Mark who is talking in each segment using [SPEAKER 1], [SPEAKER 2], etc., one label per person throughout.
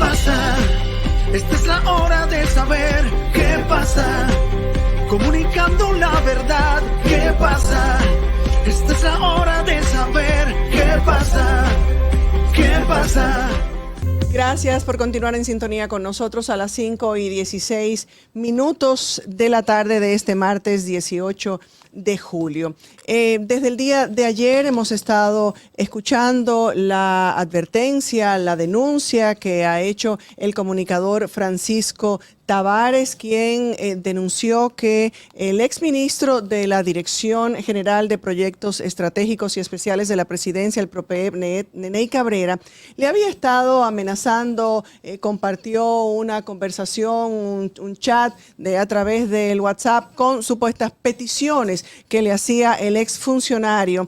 [SPEAKER 1] pasa? Esta es la hora de saber qué pasa. Comunicando la verdad, ¿qué pasa? Esta es la hora de saber qué pasa. ¿Qué pasa?
[SPEAKER 2] Gracias por continuar en sintonía con nosotros a las 5:16 de la tarde de este martes 18 de julio. Desde el día de ayer hemos estado escuchando la advertencia, la denuncia que ha hecho el comunicador Francisco Tavares, quien denunció que el exministro de la Dirección General de Proyectos Estratégicos y Especiales de la Presidencia, el PROPEP, Neney Cabrera, le había estado amenazando, compartió una conversación, un chat a través del WhatsApp con supuestas peticiones que le hacía el exfuncionario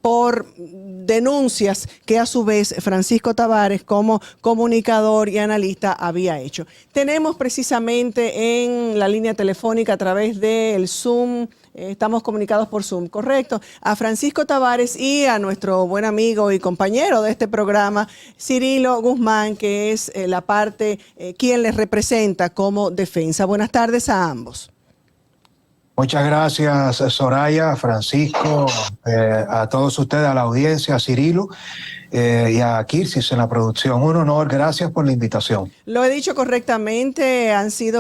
[SPEAKER 2] por denuncias que a su vez Francisco Tavares como comunicador y analista había hecho. Tenemos precisamente en la línea telefónica a través del Zoom, estamos comunicados por Zoom, correcto, a Francisco Tavares y a nuestro buen amigo y compañero de este programa, Cirilo Guzmán, que es la parte quien les representa como defensa. Buenas tardes a ambos.
[SPEAKER 3] Muchas gracias, Soraya, Francisco, a todos ustedes, a la audiencia, a Cirilo y a Kirsis en la producción. Un honor, gracias por la invitación.
[SPEAKER 2] Lo he dicho correctamente,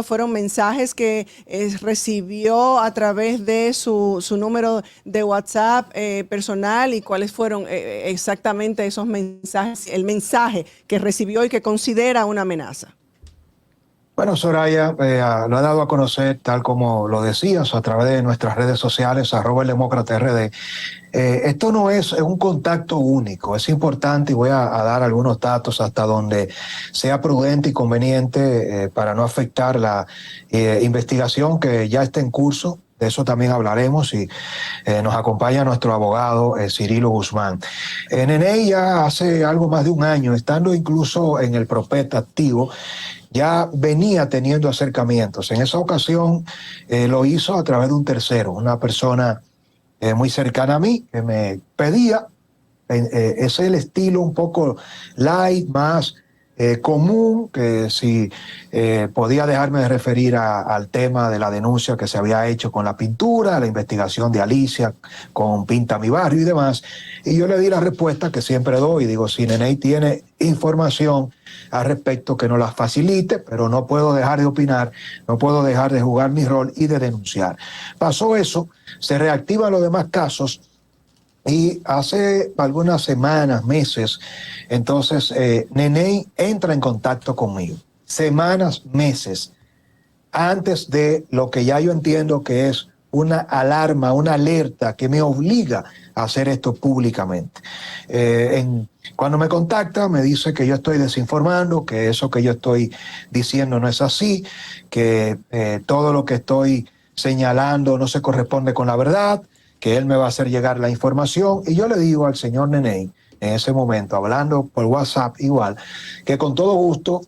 [SPEAKER 2] fueron mensajes que recibió a través de su número de WhatsApp personal, y cuáles fueron exactamente esos mensajes, el mensaje que recibió y que considera una amenaza.
[SPEAKER 3] Bueno, Soraya, lo ha dado a conocer, tal como lo decías, a través de nuestras redes sociales, @eldemócrata_rd. Esto no es un contacto único, es importante, y voy a dar algunos datos hasta donde sea prudente y conveniente para no afectar la investigación que ya está en curso. De eso también hablaremos, y nos acompaña nuestro abogado Cirilo Guzmán. Neney ya hace algo más de un año, estando incluso en el PROPET activo, ya venía teniendo acercamientos. En esa ocasión lo hizo a través de un tercero, una persona muy cercana a mí, que me pedía, es el estilo un poco light, más común, que si podía dejarme de referir al tema de la denuncia que se había hecho con la pintura, la investigación de Alicia con Pinta Mi Barrio y demás. Y yo le di la respuesta que siempre doy, digo, si Neney tiene información al respecto, que nos la facilite, pero no puedo dejar de opinar, no puedo dejar de jugar mi rol y de denunciar. Pasó eso, se reactivan los demás casos, y hace algunas semanas, meses, entonces Neney entra en contacto conmigo. Semanas, meses, antes de lo que ya yo entiendo que es una alarma, una alerta que me obliga a hacer esto públicamente. Cuando me contacta, me dice que yo estoy desinformando, que eso que yo estoy diciendo no es así, que todo lo que estoy señalando no se corresponde con la verdad, que él me va a hacer llegar la información. Y yo le digo al señor Neney, en ese momento, hablando por WhatsApp igual, que con todo gusto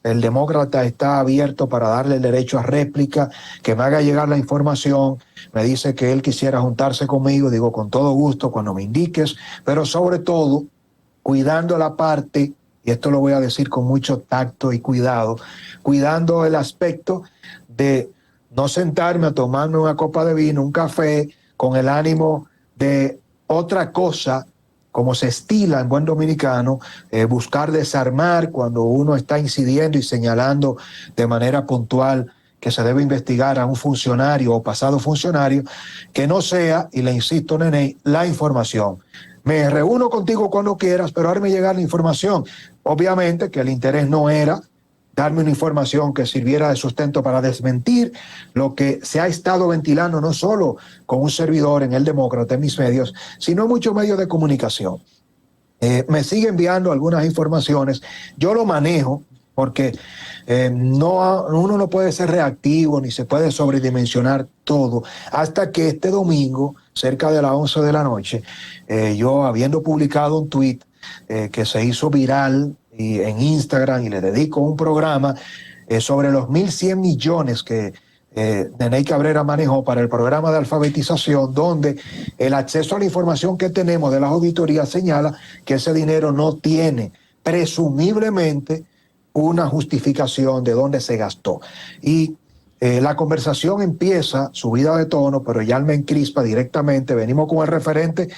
[SPEAKER 3] el demócrata está abierto para darle el derecho a réplica, que me haga llegar la información. Me dice que él quisiera juntarse conmigo, digo, con todo gusto, cuando me indiques, pero sobre todo, cuidando la parte, y esto lo voy a decir con mucho tacto y cuidado, cuidando el aspecto de no sentarme a tomarme una copa de vino, un café, con el ánimo de otra cosa, como se estila en buen dominicano, buscar desarmar cuando uno está incidiendo y señalando de manera puntual que se debe investigar a un funcionario o pasado funcionario, que no sea, y le insisto, Neney, la información. Me reúno contigo cuando quieras, pero hazme llegar la información. Obviamente que el interés no era darme una información que sirviera de sustento para desmentir lo que se ha estado ventilando, no solo con un servidor en El Demócrata, en mis medios, sino en muchos medios de comunicación. Me sigue enviando algunas informaciones, yo lo manejo porque uno no puede ser reactivo ni se puede sobredimensionar todo, hasta que este domingo, cerca de las 11 de la noche, yo habiendo publicado un tuit que se hizo viral en Instagram, y le dedico un programa sobre los 1.100 millones que Neney Cabrera manejó para el programa de alfabetización, donde el acceso a la información que tenemos de las auditorías señala que ese dinero no tiene presumiblemente una justificación de dónde se gastó. Y la conversación empieza, subida de tono, pero ya me encrispa directamente. Venimos con el referente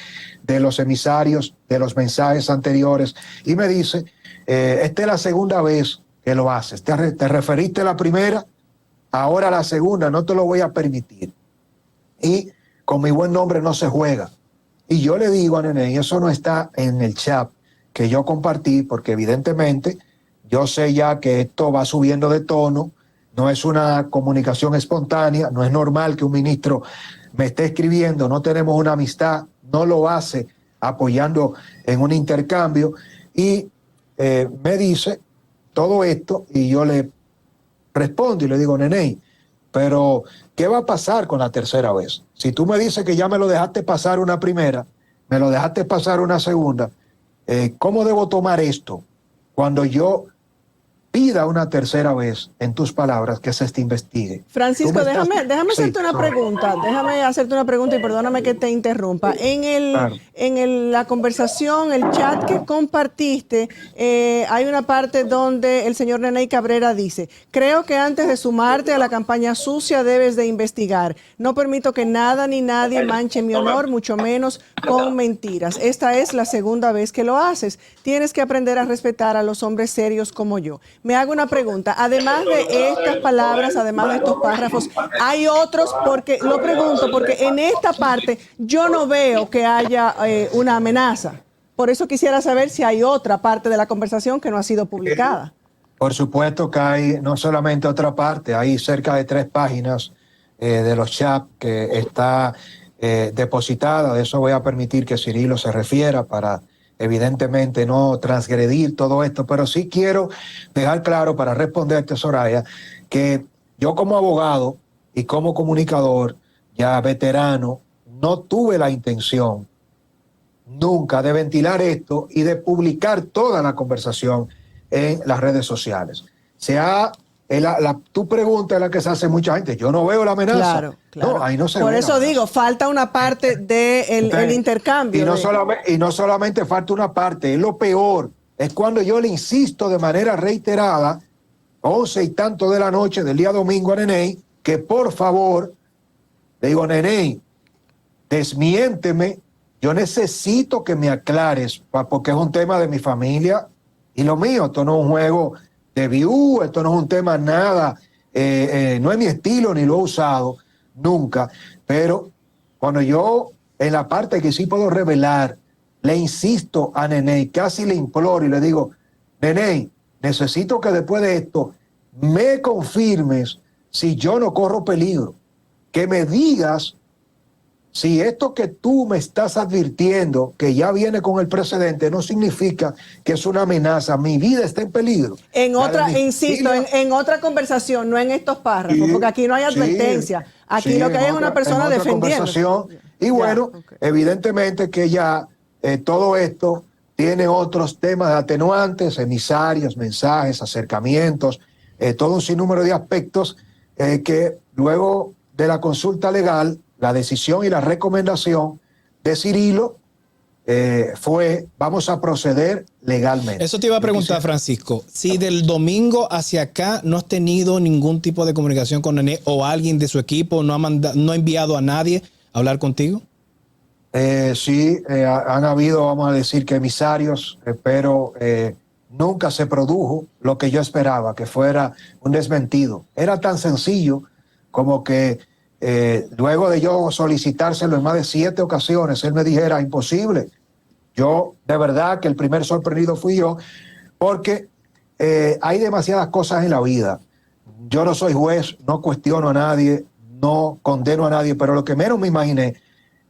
[SPEAKER 3] de los emisarios, de los mensajes anteriores, y me dice, esta es la segunda vez que lo haces. Te referiste a la primera, ahora la segunda, no te lo voy a permitir. Y con mi buen nombre no se juega. Y yo le digo a Nene, y eso no está en el chat que yo compartí, porque evidentemente yo sé ya que esto va subiendo de tono, no es una comunicación espontánea, no es normal que un ministro me esté escribiendo, no tenemos una amistad, no lo hace apoyando en un intercambio, y me dice todo esto, y yo le respondo y le digo, Nene, pero ¿qué va a pasar con la tercera vez? Si tú me dices que ya me lo dejaste pasar una primera, me lo dejaste pasar una segunda, ¿cómo debo tomar esto cuando yo pida una tercera vez, en tus palabras, que se te investigue?
[SPEAKER 2] Francisco, déjame hacerte una pregunta. Déjame hacerte una pregunta y perdóname que te interrumpa. En la conversación, el chat que compartiste, hay una parte donde el señor Nene Cabrera dice, creo que antes de sumarte a la campaña sucia debes de investigar. No permito que nada ni nadie manche mi honor, mucho menos con mentiras. Esta es la segunda vez que lo haces. Tienes que aprender a respetar a los hombres serios como yo. Me hago una pregunta, además de estas palabras, además de estos párrafos, ¿hay otros? Porque lo pregunto, porque en esta parte yo no veo que haya una amenaza. Por eso quisiera saber si hay otra parte de la conversación que no ha sido publicada.
[SPEAKER 3] Por supuesto que hay no solamente otra parte, hay cerca de 3 páginas de los chats que está depositada. De eso voy a permitir que Cirilo se refiera para evidentemente no transgredir todo esto, pero sí quiero dejar claro para responderte, Soraya, que yo como abogado y como comunicador ya veterano, no tuve la intención nunca de ventilar esto y de publicar toda la conversación en las redes sociales. Tu pregunta es la que se hace mucha gente. Yo no veo la amenaza.
[SPEAKER 2] Claro.
[SPEAKER 3] No, ahí no se
[SPEAKER 2] Por
[SPEAKER 3] ve
[SPEAKER 2] eso digo, falta una parte del intercambio.
[SPEAKER 3] Y no solamente falta una parte, es lo peor. Es cuando yo le insisto de manera reiterada, 11 y tanto de la noche del día domingo a Nene, que por favor, le digo, Nene, desmiénteme, yo necesito que me aclares, porque es un tema de mi familia y lo mío. Esto no es un juego de view, esto no es un tema nada, no es mi estilo ni lo he usado nunca, pero cuando yo en la parte que sí puedo revelar, le insisto a Nene, casi le imploro y le digo, Nene, necesito que después de esto me confirmes si yo no corro peligro, que me digas si esto que tú me estás advirtiendo, que ya viene con el precedente, no significa que es una amenaza, mi vida está en peligro.
[SPEAKER 2] Insisto, en otra conversación, no en estos párrafos, porque aquí no hay advertencia. Aquí lo que hay es una persona defendiendo.
[SPEAKER 3] Y bueno, evidentemente que ya todo esto tiene otros temas de atenuantes, emisarios, mensajes, acercamientos, todo un sinnúmero de aspectos que luego de la consulta legal, la decisión y la recomendación de Cirilo fue, vamos a proceder legalmente.
[SPEAKER 4] Eso te iba a preguntar, Francisco, si del domingo hacia acá no has tenido ningún tipo de comunicación con Nene o alguien de su equipo, no ha enviado a nadie a hablar contigo.
[SPEAKER 3] Sí, han habido, vamos a decir, que emisarios, pero nunca se produjo lo que yo esperaba, que fuera un desmentido. Era tan sencillo como que luego de yo solicitárselo en más de 7 ocasiones, él me dijera, imposible. Yo, de verdad, que el primer sorprendido fui yo, porque hay demasiadas cosas en la vida. Yo no soy juez, no cuestiono a nadie, no condeno a nadie, pero lo que menos me imaginé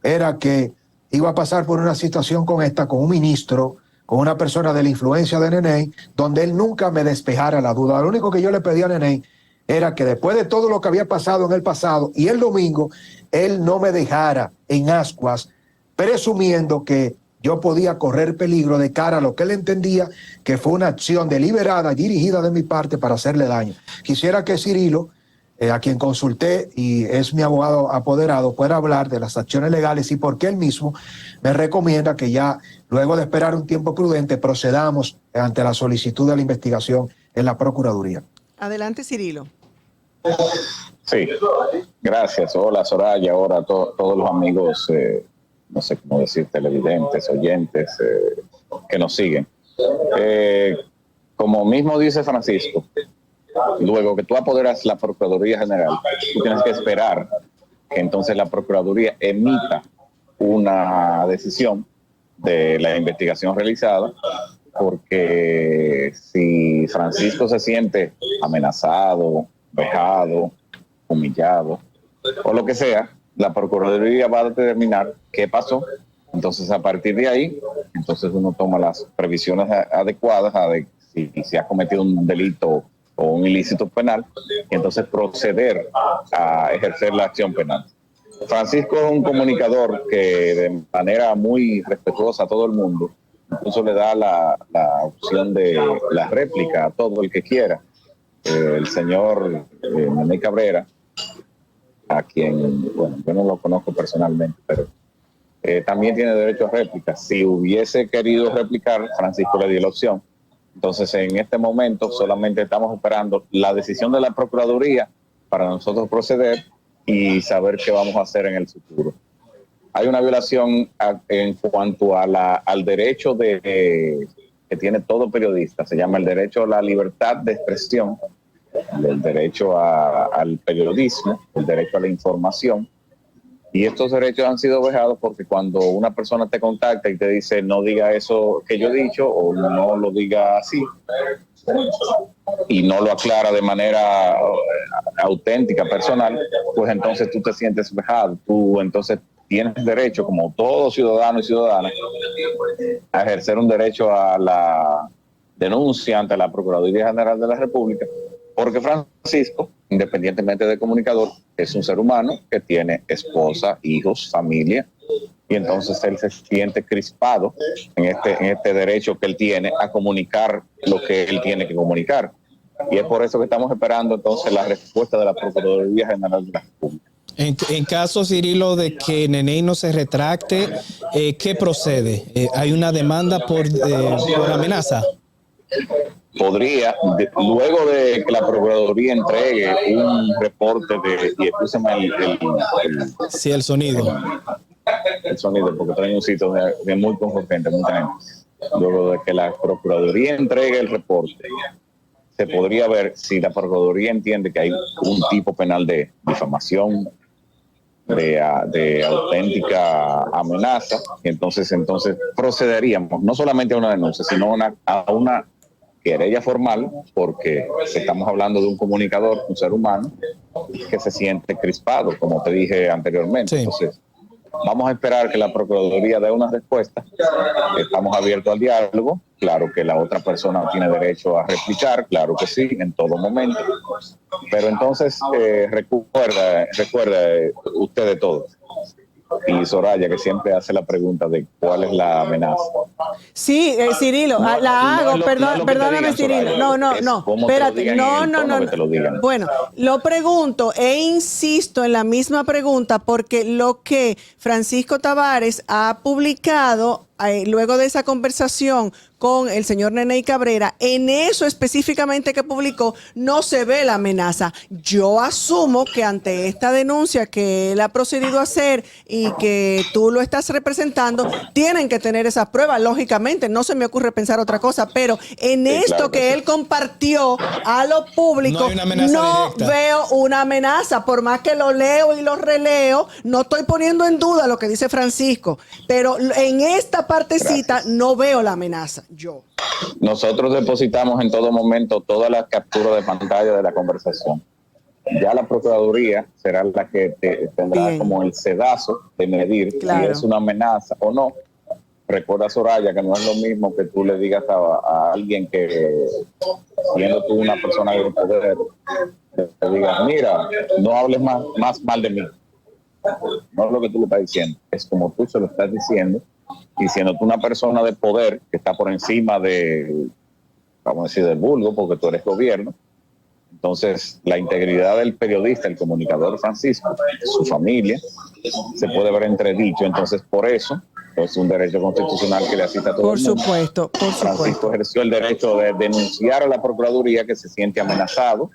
[SPEAKER 3] era que iba a pasar por una situación con esta, con un ministro, con una persona de la influencia de Nene, donde él nunca me despejara la duda. Lo único que yo le pedí a Nene era que después de todo lo que había pasado en el pasado y el domingo, él no me dejara en ascuas, presumiendo que yo podía correr peligro de cara a lo que él entendía que fue una acción deliberada, dirigida de mi parte para hacerle daño. Quisiera que Cirilo, a quien consulté y es mi abogado apoderado, pueda hablar de las acciones legales y por qué él mismo me recomienda que ya, luego de esperar un tiempo prudente, procedamos ante la solicitud de la investigación en la Procuraduría.
[SPEAKER 2] Adelante, Cirilo.
[SPEAKER 5] Sí, gracias. Hola, Soraya. Hola a todos los amigos, no sé cómo decir, televidentes, oyentes que nos siguen. Como mismo dice Francisco, luego que tú apoderas la Procuraduría General, tú tienes que esperar que entonces la Procuraduría emita una decisión de la investigación realizada, porque si Francisco se siente amenazado, vejado, humillado o lo que sea, la Procuraduría va a determinar qué pasó. Entonces, a partir de ahí, entonces uno toma las previsiones adecuadas a de si se ha cometido un delito o un ilícito penal, y entonces proceder a ejercer la acción penal. Francisco es un comunicador que de manera muy respetuosa a todo el mundo, incluso le da la opción de la réplica a todo el que quiera. El señor Nene Cabrera, a quien, bueno, yo no lo conozco personalmente, pero también tiene derecho a réplica. Si hubiese querido replicar, Francisco le dio la opción. Entonces, en este momento solamente estamos esperando la decisión de la Procuraduría para nosotros proceder y saber qué vamos a hacer en el futuro. Hay una violación en cuanto a al derecho que tiene todo periodista. Se llama el derecho a la libertad de expresión, el derecho al periodismo, el derecho a la información. Y estos derechos han sido vejados porque cuando una persona te contacta y te dice no diga eso que yo he dicho o no lo diga así y no lo aclara de manera auténtica, personal, pues entonces tú te sientes vejado. Tú entonces tienes derecho, como todo ciudadano y ciudadana, a ejercer un derecho a la denuncia ante la Procuraduría General de la República, porque Francisco, independientemente de comunicador, es un ser humano que tiene esposa, hijos, familia, y entonces él se siente crispado en este derecho que él tiene a comunicar lo que él tiene que comunicar. Y es por eso que estamos esperando entonces la respuesta de la Procuraduría General de la República.
[SPEAKER 4] En caso, Cirilo, de que Nene no se retracte, ¿qué procede? ¿Hay una demanda por amenaza?
[SPEAKER 5] Podría, luego de que la Procuraduría entregue un reporte y escúchame
[SPEAKER 4] Sí, el sonido.
[SPEAKER 5] El sonido, porque trae un sitio de muy conflicente, mucha gente. Luego de que la Procuraduría entregue el reporte, se podría ver si la Procuraduría entiende que hay un tipo penal de difamación, de auténtica amenaza, y entonces procederíamos no solamente a una denuncia, sino a una querella formal, porque estamos hablando de un comunicador, un ser humano, que se siente crispado, como te dije anteriormente. Sí. Entonces, vamos a esperar que la Procuraduría dé una respuesta. Estamos abiertos al diálogo. Claro que la otra persona tiene derecho a replicar, claro que sí, en todo momento. Pero entonces, recuerda usted de todo. Y Soraya, que siempre hace la pregunta de cuál es la amenaza.
[SPEAKER 2] Sí, Cirilo, la hago, perdóname, Cirilo. No, espérate, no. Bueno, lo pregunto e insisto en la misma pregunta porque lo que Francisco Tavares ha publicado luego de esa conversación con el señor Nene Cabrera, en eso específicamente que publicó, no se ve la amenaza. Yo asumo que ante esta denuncia que él ha procedido a hacer y que tú lo estás representando, tienen que tener esas pruebas, lógicamente, no se me ocurre pensar otra cosa, pero en esto claro que él compartió a lo público, no veo una amenaza, por más que lo leo y lo releo, no estoy poniendo en duda lo que dice Francisco, pero en esta partecita no veo la amenaza. Yo.
[SPEAKER 5] Nosotros depositamos en todo momento todas las capturas de pantalla de la conversación. Ya la Procuraduría será la que tendrá bien como el sedazo de medir si es una amenaza o no. Recuerda, Soraya, que no es lo mismo que tú le digas a alguien que, siendo tú una persona de poder, te digas, mira, no hables más mal de mí. No es lo que tú le estás diciendo, es como tú se lo estás diciendo. Y siendo tú una persona de poder que está por encima vamos a decir, del vulgo, porque tú eres gobierno, entonces la integridad del periodista, el comunicador Francisco, su familia, se puede ver entredicho. Entonces, por eso, Es un derecho constitucional que le asiste a todo
[SPEAKER 2] Por
[SPEAKER 5] el mundo.
[SPEAKER 2] supuesto, por
[SPEAKER 5] Francisco
[SPEAKER 2] supuesto.
[SPEAKER 5] ejerció el derecho de denunciar a la Procuraduría que se siente amenazado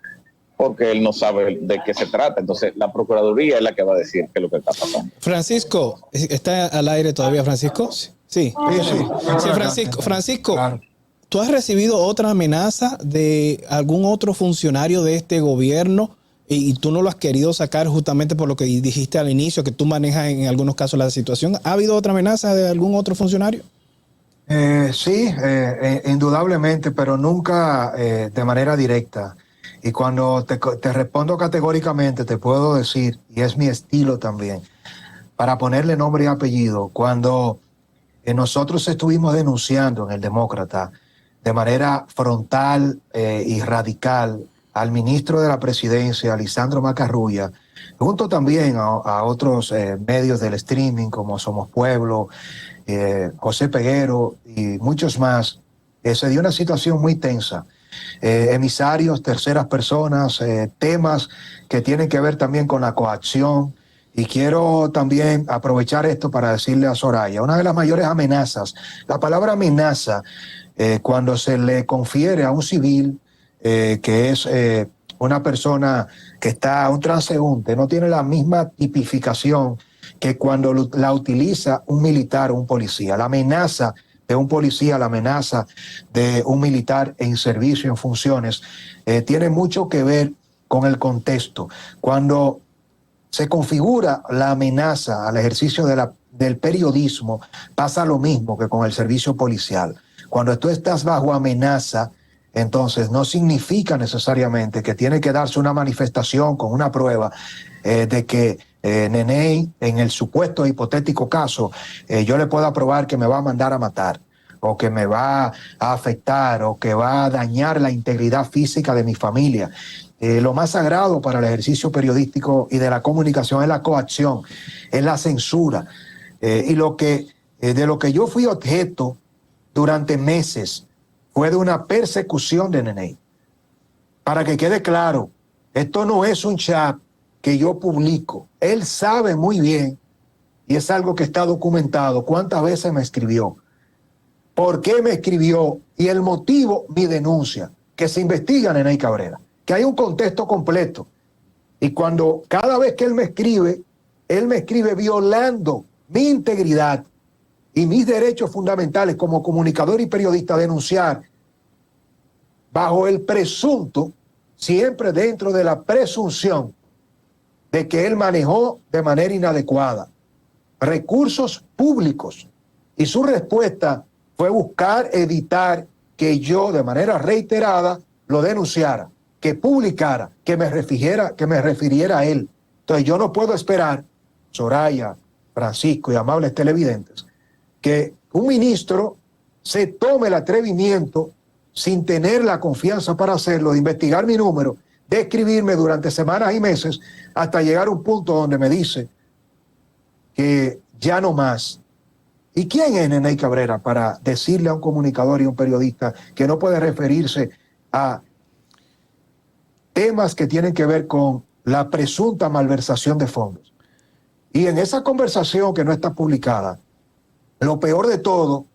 [SPEAKER 5] porque él no sabe de qué se trata. Entonces, la Procuraduría es la que va a decir qué es lo que está pasando.
[SPEAKER 4] Francisco, ¿está al aire todavía, Francisco? Sí.
[SPEAKER 3] Sí, sí.
[SPEAKER 4] Sí, Francisco,
[SPEAKER 3] Claro.
[SPEAKER 4] ¿tú has recibido otra amenaza de algún otro funcionario de este gobierno y tú no lo has querido sacar justamente por lo que dijiste al inicio, que tú manejas en algunos casos la situación? ¿Ha habido otra amenaza de algún otro funcionario?
[SPEAKER 3] Sí, indudablemente, pero nunca de manera directa. Y cuando te respondo categóricamente, te puedo decir, y es mi estilo también, para ponerle nombre y apellido, cuando nosotros estuvimos denunciando en el Demócrata de manera frontal y radical al ministro de la Presidencia, Lisandro Macarrulla, junto también a otros medios del streaming como Somos Pueblo, José Peguero y muchos más, se dio una situación muy tensa. Emisarios, terceras personas, temas que tienen que ver también con la coacción. Y quiero también aprovechar esto para decirle a Soraya, una de las mayores amenazas, la palabra amenaza, cuando se le confiere a un civil que es una persona que está, un transeúnte, no tiene la misma tipificación que cuando la utiliza un militar o un policía. La amenaza de un policía, la amenaza de un militar en servicio, en funciones, tiene mucho que ver con el contexto. Cuando se configura la amenaza al ejercicio del periodismo, pasa lo mismo que con el servicio policial. Cuando tú estás bajo amenaza, entonces no significa necesariamente que tiene que darse una manifestación con una prueba de que Neney, en el supuesto hipotético caso, yo le pueda probar que me va a mandar a matar, o que me va a afectar, o que va a dañar la integridad física de mi familia. Lo más sagrado para el ejercicio periodístico y de la comunicación es la coacción, es la censura. Y de lo que yo fui objeto durante meses fue de una persecución de Neney. Para que quede claro, esto no es un chat que yo publico. Él sabe muy bien, y es algo que está documentado, cuántas veces me escribió, por qué me escribió y el motivo, mi denuncia, que se investiga a Neney Cabrera, que hay un contexto completo. Y cuando cada vez que él me escribe violando mi integridad y mis derechos fundamentales como comunicador y periodista, denunciar bajo el presunto, siempre dentro de la presunción de que él manejó de manera inadecuada recursos públicos, y su respuesta fue buscar evitar que yo de manera reiterada lo denunciara, que publicara, que me refiriera a él. Entonces yo no puedo esperar, Soraya, Francisco y amables televidentes, que un ministro se tome el atrevimiento, sin tener la confianza para hacerlo, de investigar mi número, de escribirme durante semanas y meses, hasta llegar a un punto donde me dice que ya no más. ¿Y quién es Neney Cabrera para decirle a un comunicador y un periodista que no puede referirse a temas que tienen que ver con la presunta malversación de fondos? Y en esa conversación que no está publicada, lo peor de todo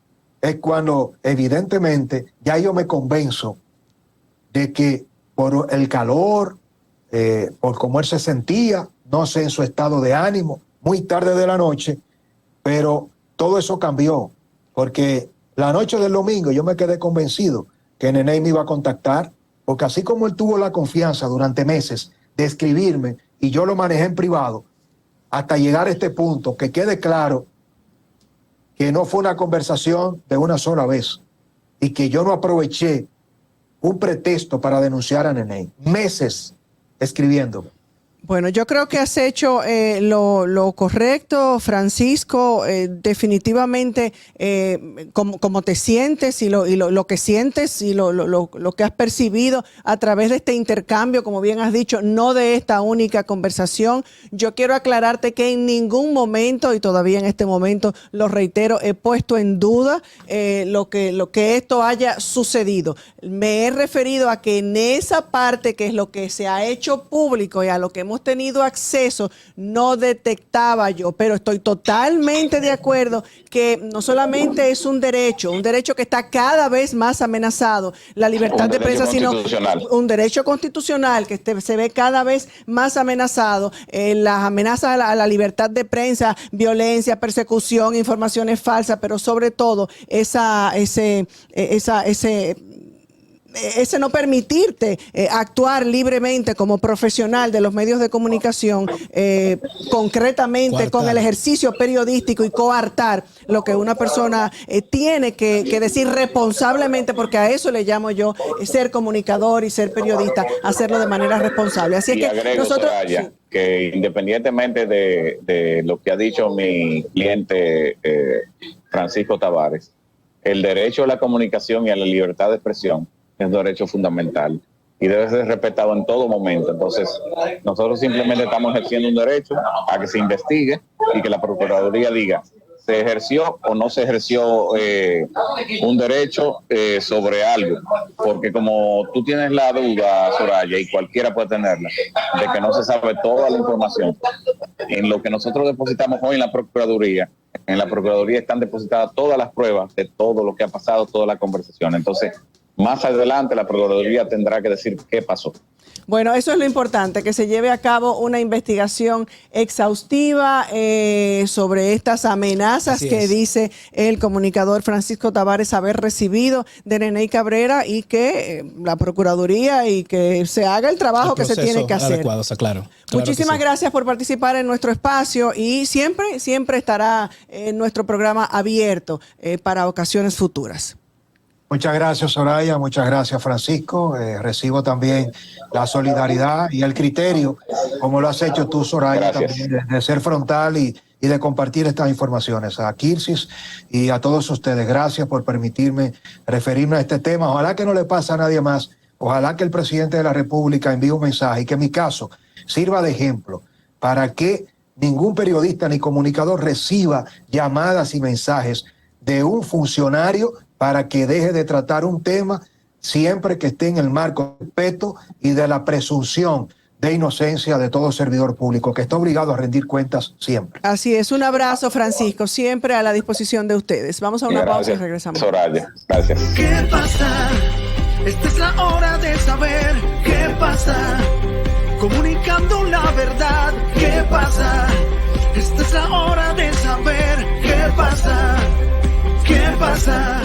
[SPEAKER 3] es cuando evidentemente ya yo me convenzo de que por el calor, por cómo él se sentía, no sé, en su estado de ánimo, muy tarde de la noche, pero todo eso cambió, porque la noche del domingo yo me quedé convencido que Neney me iba a contactar, porque así como él tuvo la confianza durante meses de escribirme y yo lo manejé en privado, hasta llegar a este punto, que quede claro que no fue una conversación de una sola vez y que yo no aproveché un pretexto para denunciar a Neney. Meses escribiéndome.
[SPEAKER 2] Bueno, yo creo que has hecho lo correcto, Francisco. Definitivamente, como te sientes y lo que sientes y lo que has percibido a través de este intercambio, como bien has dicho, no de esta única conversación. Yo quiero aclararte que en ningún momento, y todavía en este momento lo reitero, he puesto en duda lo que esto haya sucedido. Me he referido a que en esa parte, que es lo que se ha hecho público y a lo que hemos hemos tenido acceso, no detectaba yo, pero estoy totalmente de acuerdo que no solamente es un derecho que está cada vez más amenazado, la libertad de prensa, sino un derecho constitucional que se ve cada vez más amenazado, las amenazas a la libertad de prensa, violencia, persecución, informaciones falsas, pero sobre todo ese no permitirte actuar libremente como profesional de los medios de comunicación, concretamente coartar, con el ejercicio periodístico y coartar lo que una persona tiene que decir responsablemente, porque a eso le llamo yo ser comunicador y ser periodista, hacerlo de manera responsable. Así
[SPEAKER 5] y
[SPEAKER 2] es que
[SPEAKER 5] agrego,
[SPEAKER 2] nosotros...
[SPEAKER 5] Soraya,
[SPEAKER 2] sí,
[SPEAKER 5] que independientemente de lo que ha dicho mi cliente Francisco Tavares, el derecho a la comunicación y a la libertad de expresión es un derecho fundamental y debe ser respetado en todo momento. Entonces, nosotros simplemente estamos ejerciendo un derecho a que se investigue y que la Procuraduría diga, ¿se ejerció o no se ejerció un derecho sobre algo? Porque como tú tienes la duda, Soraya, y cualquiera puede tenerla, de que no se sabe toda la información, en lo que nosotros depositamos hoy en la Procuraduría están depositadas todas las pruebas de todo lo que ha pasado, toda la conversación. Entonces, más adelante la Procuraduría tendrá que decir qué pasó.
[SPEAKER 2] Bueno, eso es lo importante, que se lleve a cabo una investigación exhaustiva sobre estas amenazas que dice el comunicador Francisco Tavares haber recibido de Neney Cabrera, y que la Procuraduría y que se haga el trabajo que se tiene que hacer.
[SPEAKER 4] Adecuado, claro.
[SPEAKER 2] Muchísimas gracias por participar en nuestro espacio y siempre estará nuestro programa abierto para ocasiones futuras.
[SPEAKER 3] Muchas gracias, Soraya. Muchas gracias, Francisco. Recibo también la solidaridad y el criterio, como lo has hecho tú, Soraya, también de ser frontal y de compartir estas informaciones. A Kirsis y a todos ustedes, gracias por permitirme referirme a este tema. Ojalá que no le pase a nadie más. Ojalá que el presidente de la República envíe un mensaje y que mi caso sirva de ejemplo para que ningún periodista ni comunicador reciba llamadas y mensajes de un funcionario para que deje de tratar un tema siempre que esté en el marco del respeto y de la presunción de inocencia de todo servidor público, que está obligado a rendir cuentas siempre.
[SPEAKER 2] Así es. Un abrazo, Francisco, siempre a la disposición de ustedes. Vamos a una pausa y regresamos.
[SPEAKER 5] Soraya, gracias.
[SPEAKER 1] ¿Qué pasa? Esta es la hora de saber qué pasa. Comunicando la verdad, ¿qué pasa? Esta es la hora de saber qué pasa. ¿Qué pasa?